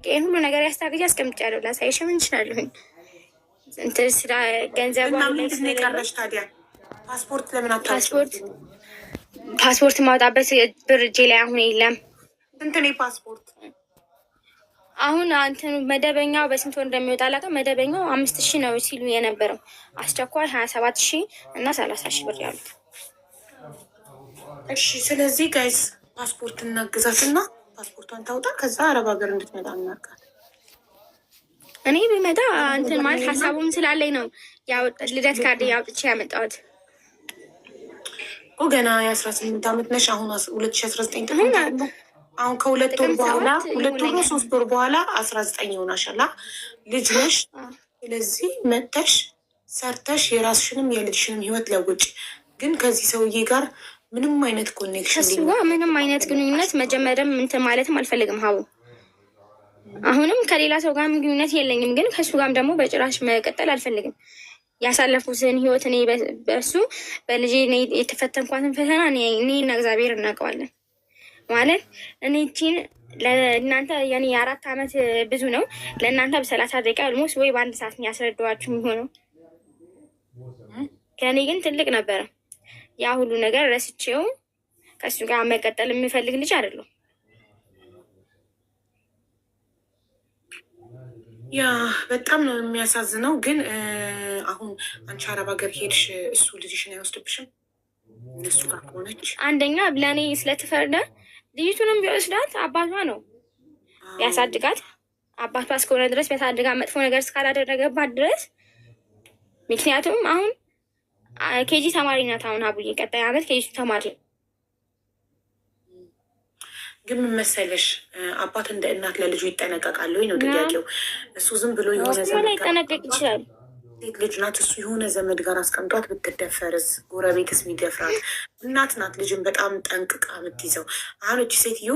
ይህን ሁሉ ነገር ያስታግጅ አስቀምጫለሁ። ላሳይሽም እንችላለሁኝ። እንትን ስራ ገንዘብ እና ምንድን ነው የቀረሽ ታዲያ? ፓስፖርት ለምን ፓስፖርት ማውጣበት ብር እጄ ላይ አሁን የለም። ስንት ነው ፓስፖርት? አሁን አንተን መደበኛው በስንት ወር እንደሚወጣ አላውቅም። መደበኛው 5,000 ነው ሲሉ የነበረው፣ አስቸኳይ 27,000 እና 30,000 ብር ያሉት። እሺ ስለዚህ ጋይስ ፓስፖርት እናግዛትና ፓስፖርቷን ታውጣ፣ ከዛ አረብ ሀገር እንድትመጣ እናርጋት። እኔ ብመጣ እንትን ማለት ሀሳቡም ስላለኝ ነው ልደት ካርድ ያውጥቼ ያመጣሁት። ገና የ18 ዓመት ነሽ። አሁን 2019 አሁን ከሁለት ወር በኋላ 2 ወር 3 ወር በኋላ 19 ይሆናሻል። ልጅ ነሽ። ስለዚህ መጥተሽ ሰርተሽ የራስሽንም የልጅሽንም ህይወት ለውጭ። ግን ከዚህ ሰውዬ ጋር ምንም አይነት ኮኔክሽን ከሱ ጋር ምንም አይነት ግንኙነት መጀመሪያም እንትን ማለትም አልፈልግም። ሀቡ አሁንም ከሌላ ሰው ጋር ግንኙነት የለኝም፣ ግን ከሱ ጋርም ደግሞ በጭራሽ መቀጠል አልፈልግም። ያሳለፉትን ህይወት እኔ በሱ በልጄ የተፈተንኳትን ፈተና እኔና እግዚአብሔር እናውቀዋለን። ማለት እኔ ቺን ለእናንተ የኔ 4 ዓመት ብዙ ነው። ለእናንተ በ30 ደቂቃ አልሞስት ወይ በ1 ሰዓት ያስረዳኋችሁ የሚሆነው ከእኔ ግን ትልቅ ነበረ። ያ ሁሉ ነገር ረስቼው ከሱ ጋር መቀጠል የሚፈልግ ልጅ አይደለም። ያ በጣም ነው የሚያሳዝነው። ግን አሁን አንቺ አረብ ሀገር ሄድሽ፣ እሱ ልጅሽን አይወስድብሽም? እነሱ ጋር ከሆነች አንደኛ ለእኔ ስለተፈረደ ልጅቱንም ቢወስዳት አባቷ ነው ቢያሳድጋት፣ አባቷ እስከሆነ ድረስ ቢያሳድጋ መጥፎ ነገር እስካላደረገባት ድረስ። ምክንያቱም አሁን ኬጂ ተማሪ ናት። አሁን አቡዬ ቀጣይ ዓመት ኬጂ ተማሪ። ግን ምን መሰለሽ አባት እንደ እናት ለልጁ ይጠነቀቃል ወይ ነው ጥያቄው። እሱ ዝም ብሎ የሆነ ዘመድ ይጠነቀቅ ይችላል። ሴት ልጅ ናት። እሱ የሆነ ዘመድ ጋር አስቀምጧት ብትደፈርስ፣ ጎረቤትስ ሚደፍራት? እናት ናት ልጅን በጣም ጠንቅቃ የምትይዘው። አሁን እቺ ሴትዮ